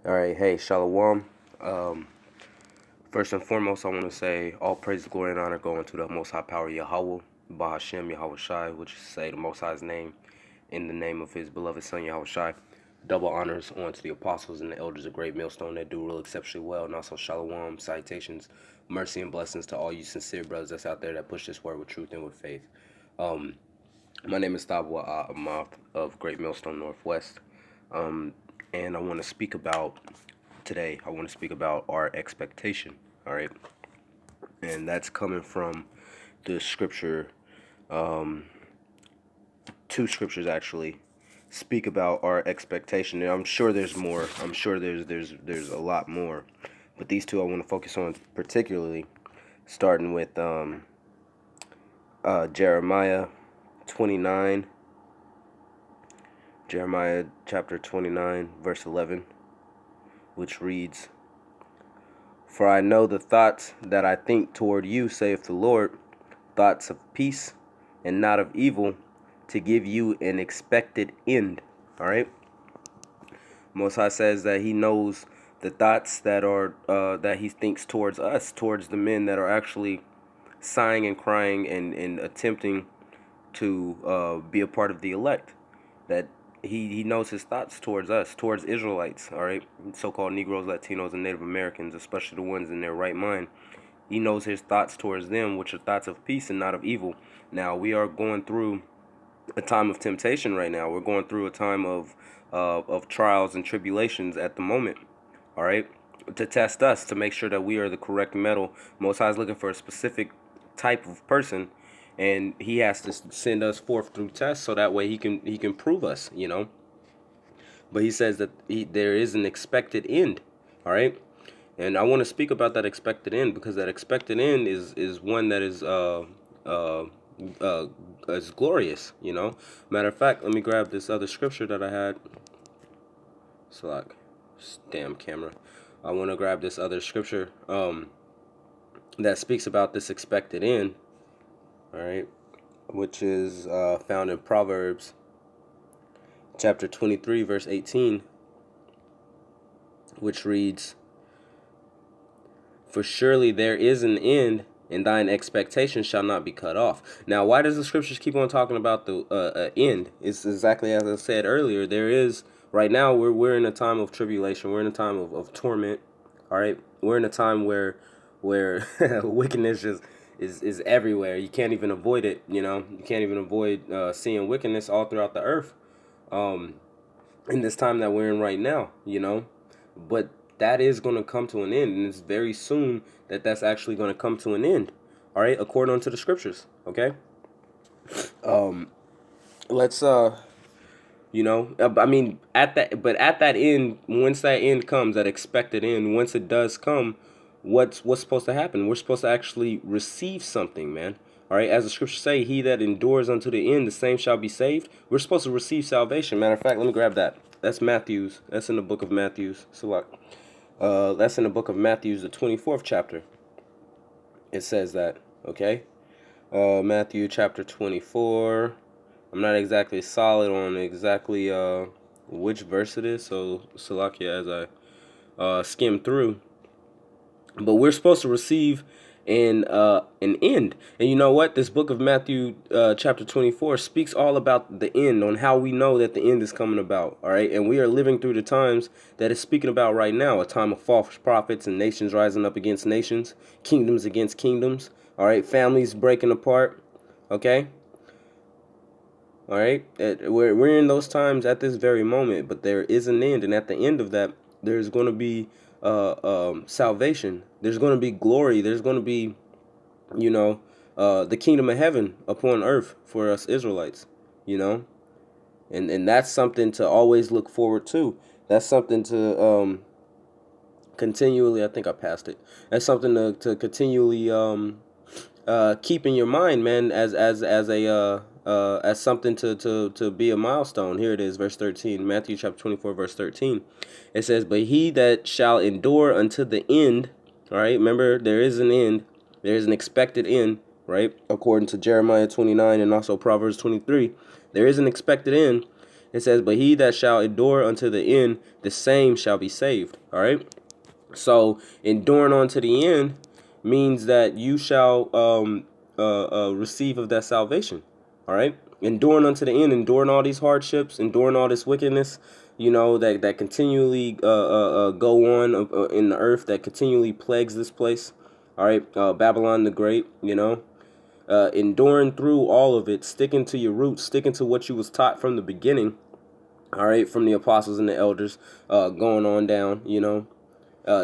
All right, hey, Shalom. Um, First and foremost, I want to say all praise, glory, and honor go unto the Most High Power Yahweh, Bahashem Yahweh Shai, which is to say the Most High's name, in the name of His beloved Son Yahweh Shai. Double honors on to the apostles and the elders of Great Millstone that do real exceptionally well, and also Shalom, salutations, mercy, and blessings to all you sincere brothers that's out there that push this word with truth and with faith. My name is Thabwa Amath of Great Millstone Northwest. And I want to speak about today. I want to speak about our expectation. All right, and that's coming from the scripture. Two scriptures actually speak about our expectation, and I'm sure there's more. I'm sure there's a lot more, but these two I want to focus on particularly, starting with Jeremiah 29. Jeremiah chapter 29, verse 11, which reads, "For I know the thoughts that I think toward you, saith the Lord, thoughts of peace and not of evil, to give you an expected end." All right. Most High says that He knows the thoughts that He thinks towards us, towards the men that are actually sighing and crying and attempting to be a part of the elect. That he knows His thoughts towards us, towards Israelites, all right, so-called Negroes, Latinos, and Native Americans, especially the ones in their right mind. He knows His thoughts towards them, which are thoughts of peace and not of evil. Now, we are going through a time of temptation right now. We're going through a time of trials and tribulations at the moment, all right, to test us, to make sure that we are the correct metal. Most High is looking for a specific type of person, and He has to send us forth through tests so that way he can prove us, but He says that there is an expected end, all right. And I want to speak about that expected end, because that expected end is one that uh is glorious, Matter of fact, let me grab this other scripture that I had. So like, damn camera. I want to grab this other scripture that speaks about this expected end, all right, which is found in Proverbs chapter 23, verse 18, which reads, "For surely there is an end, and thine expectation shall not be cut off." Now, why does the scriptures keep on talking about the end? It's exactly as I said earlier. There is, right now, we're in a time of tribulation. We're in a time of torment. All right, we're in a time where wickedness is everywhere. You can't even avoid it. You can't even avoid seeing wickedness all throughout the earth. In this time that we're in right now, but that is going to come to an end, and it's very soon that's actually going to come to an end, all right, according to the scriptures. Okay, let's I mean, at that end, once that end comes, that expected end, once it does come, what's supposed to happen? We're supposed to actually receive something, man. All right, as the scriptures say, "He that endures unto the end, the same shall be saved." We're supposed to receive salvation. Matter of fact, let me grab that. That's Matthew's. That's in the book of Matthew's. So like, that's in the book of Matthew's, the 24th chapter. It says that. Okay, Matthew chapter 24. I'm not exactly solid on exactly which verse it is, so Salakia, as I skim through. But we're supposed to receive an end. And you know what? This book of Matthew chapter 24 speaks all about the end, on how we know that the end is coming about. All right, and we are living through the times that it's speaking about right now, a time of false prophets and nations rising up against nations, kingdoms against kingdoms. All right, families breaking apart. Okay. All right, we're in those times at this very moment, but there is an end, and at the end of that, there's going to be salvation. There's going to be glory. There's going to be, the kingdom of heaven upon earth for us Israelites, and that's something to always look forward to. That's something to continually. I think I passed it. That's something to continually keep in your mind, man, as something to be a milestone. Here it is, verse 13, Matthew chapter 24, verse 13. It says, "But he that shall endure unto the end," all right, remember, there is an end, there is an expected end, right, according to Jeremiah 29 and also Proverbs 23, there is an expected end. It says, but he that shall endure unto the end, the same shall be saved. All right. So enduring on to the end means that you shall receive of that salvation. All right. Enduring unto the end, enduring all these hardships, enduring all this wickedness, that continually go on in the earth, that continually plagues this place. All right. Babylon the Great, enduring through all of it, sticking to your roots, sticking to what you was taught from the beginning. All right. From the apostles and the elders, going on down,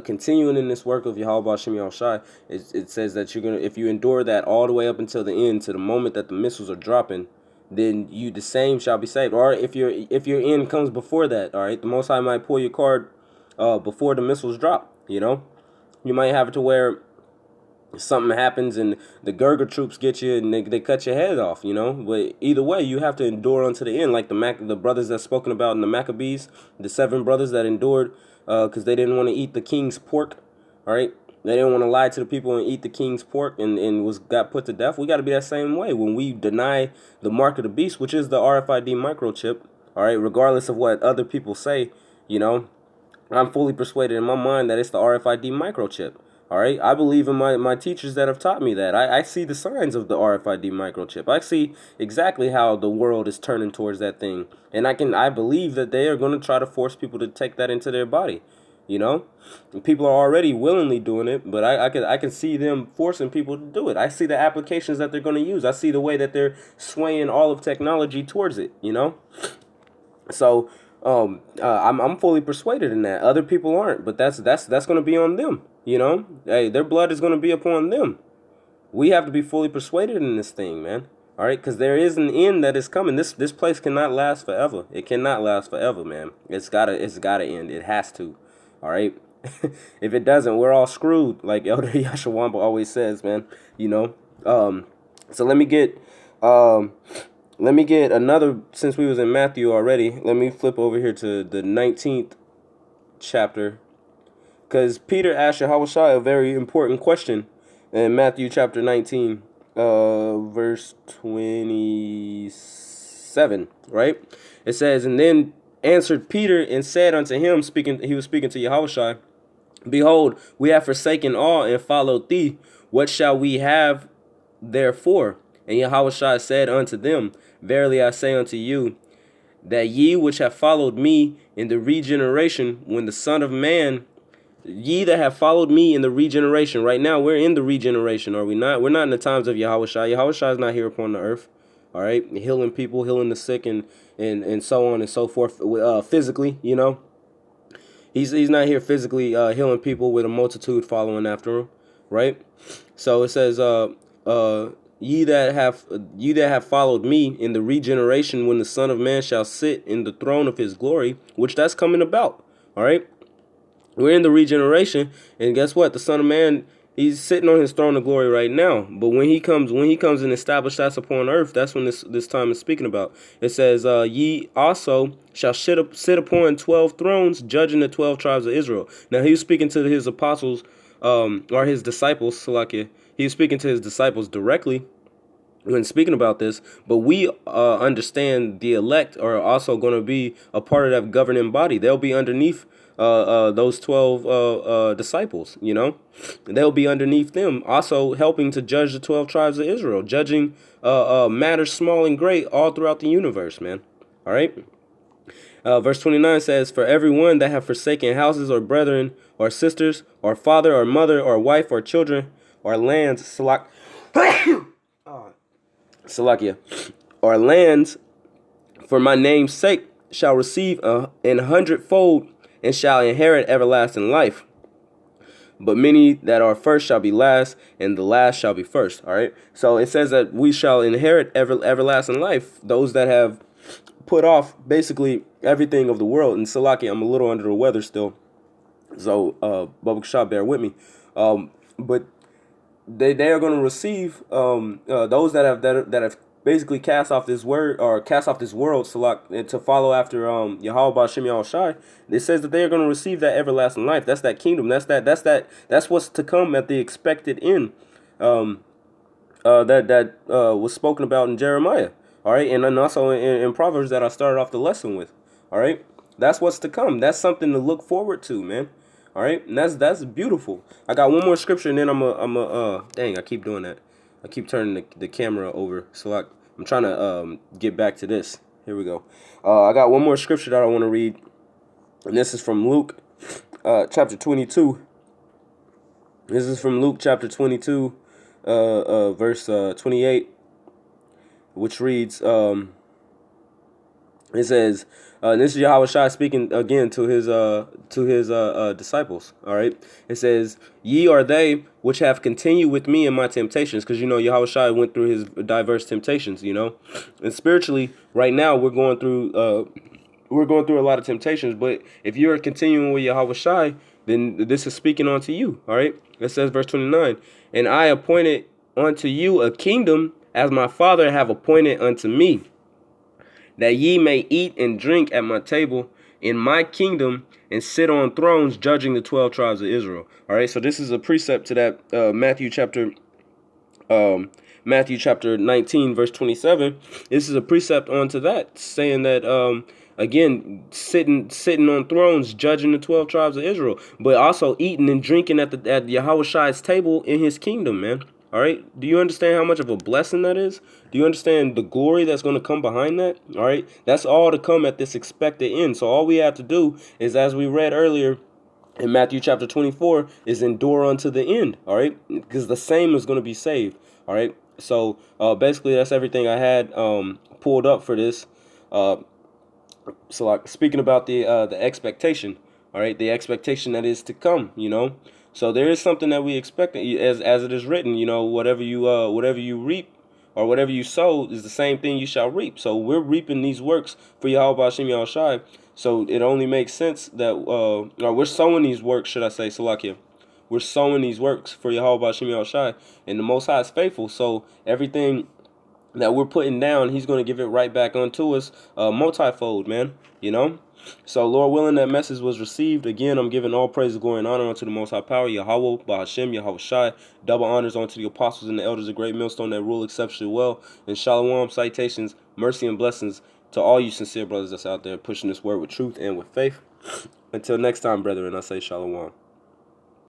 continuing in this work of Yahweh Hashem Yahushai, it says that if you endure that all the way up until the end, to the moment that the missiles are dropping, then you the same shall be saved. Or if your end comes before that, all right, the Most High might pull your card before the missiles drop. You might have it to where something happens and the Gurga troops get you and they cut your head off. But either way, you have to endure unto the end, like the brothers that's spoken about in the Maccabees, the 7 brothers that endured because they didn't want to eat the king's pork. All right, they didn't want to lie to the people and eat the king's pork and got put to death. We got to be that same way when we deny the mark of the beast, which is the RFID microchip. All right, regardless of what other people say, I'm fully persuaded in my mind that it's the RFID microchip. All right, I believe in my teachers that have taught me that. I see the signs of the RFID microchip. I see exactly how the world is turning towards that thing, and I believe that they are going to try to force people to take that into their body. And people are already willingly doing it, but I can see them forcing people to do it. I see the applications that they're going to use. I see the way that they're swaying all of technology towards it. So I'm fully persuaded in that. Other people aren't, but that's going to be on them. Hey, their blood is going to be upon them. We have to be fully persuaded in this thing, man. All right, because there is an end that is coming. This place cannot last forever. It cannot last forever, man. It's gotta end. It has to. All right. If it doesn't, we're all screwed, like Elder Yashawamba always says, man. So let me get another, since we was in Matthew already, let me flip over here to the 19th chapter, because Peter asked Yahushua a very important question in Matthew chapter 19, verse 27, right? It says, and then answered Peter and said unto him, he was speaking to Yahushua, behold, we have forsaken all and followed thee. What shall we have therefore? And Yahushua said unto them, verily I say unto you, that ye which have followed me in the regeneration, when the Son of Man, ye that have followed me in the regeneration. Right now, we're in the regeneration, are we not? We're not in the times of Yahushua. Yahushua is not here upon the earth, all right? Healing people, healing the sick, and so on and so forth, physically, He's not here physically healing people with a multitude following after him, right? So it says, ye that have followed me in the regeneration, when the Son of Man shall sit in the throne of his glory, which that's coming about, all right? We're in the regeneration, and guess what? The Son of Man, he's sitting on his throne of glory right now. But when he comes and establish that's upon earth, that's when this time is speaking about. It says, ye also shall sit upon 12 thrones, judging the 12 tribes of Israel. Now he was speaking to his apostles, or his disciples, Salakia. He was speaking to his disciples directly when speaking about this, but we understand the elect are also going to be a part of that governing body. They'll be underneath those 12 disciples, they'll be underneath them, also helping to judge the 12 tribes of Israel, judging matters small and great all throughout the universe, man. All right. Verse 29 says, for everyone that have forsaken houses or brethren or sisters or father or mother or wife or children or lands, Salakia, or lands for my name's sake shall receive an 100-fold and shall inherit everlasting life. But many that are first shall be last, and the last shall be first. All right. So it says that we shall inherit everlasting life. Those that have put off basically everything of the world. And Salaki, I'm a little under the weather still, so Bubba Shah, bear with me. But they are going to receive those that have basically cast off this word, or cast off this world, Salak, to follow after Yahweh Ba'Shem Yahushai. It says that they are going to receive that everlasting life. That's that kingdom. That's what's to come at the expected end. That was spoken about in Jeremiah. All right, and then also in Proverbs that I started off the lesson with. All right, that's what's to come. That's something to look forward to, man. All right, and that's beautiful. I got one more scripture, and then dang, I keep doing that. I keep turning the camera over, so I'm trying to get back to this. Here we go. I got one more scripture that I want to read, and this is from Luke, chapter 22. This is from Luke chapter 22, verse 28, which reads, it says, this is Yahweh Shai speaking again to his disciples. All right, it says, "Ye are they which have continued with me in my temptations," because you know Yahweh Shai went through his diverse temptations. You know, and spiritually, right now we're going through a lot of temptations. But if you're continuing with Yahweh Shai, then this is speaking unto you. All right, it says, verse 29, "And I appointed unto you a kingdom, as my Father have appointed unto me, that ye may eat and drink at my table in my kingdom, and sit on thrones judging the 12 tribes of Israel." All right, so this is a precept to that Matthew chapter 19, verse 27. This is a precept onto that, saying that again, sitting on thrones, judging the 12 tribes of Israel, but also eating and drinking at Yahweh Shai's table in his kingdom, man. All right. Do you understand how much of a blessing that is? Do you understand the glory that's going to come behind that? All right. That's all to come at this expected end. So all we have to do is, as we read earlier in Matthew chapter 24, is endure unto the end. All right. Because the same is going to be saved. All right. So basically, that's everything I had pulled up for this. So like speaking about the expectation. All right. The expectation that is to come, you know. So there is something that we expect, as it is written, you know, whatever you reap or whatever you sow is the same thing you shall reap. So we're reaping these works for Yahweh Hashem Yahushai. So it only makes sense that or we're sowing these works, should I say, Salakia. We're sowing these works for Yahweh Hashem Yahushai, and the Most High is faithful. So everything that we're putting down, he's going to give it right back unto us multifold, man, you know. So Lord willing, that message was received. Again, I'm giving all praise, glory, and honor unto the Most High Power, Yahweh, Bahashem, Yahweh Shai. Double honors unto the apostles and the elders of Great Millstone that rule exceptionally well. And shalom, citations, mercy, and blessings to all you sincere brothers that's out there pushing this word with truth and with faith. Until next time, brethren, I say shalom.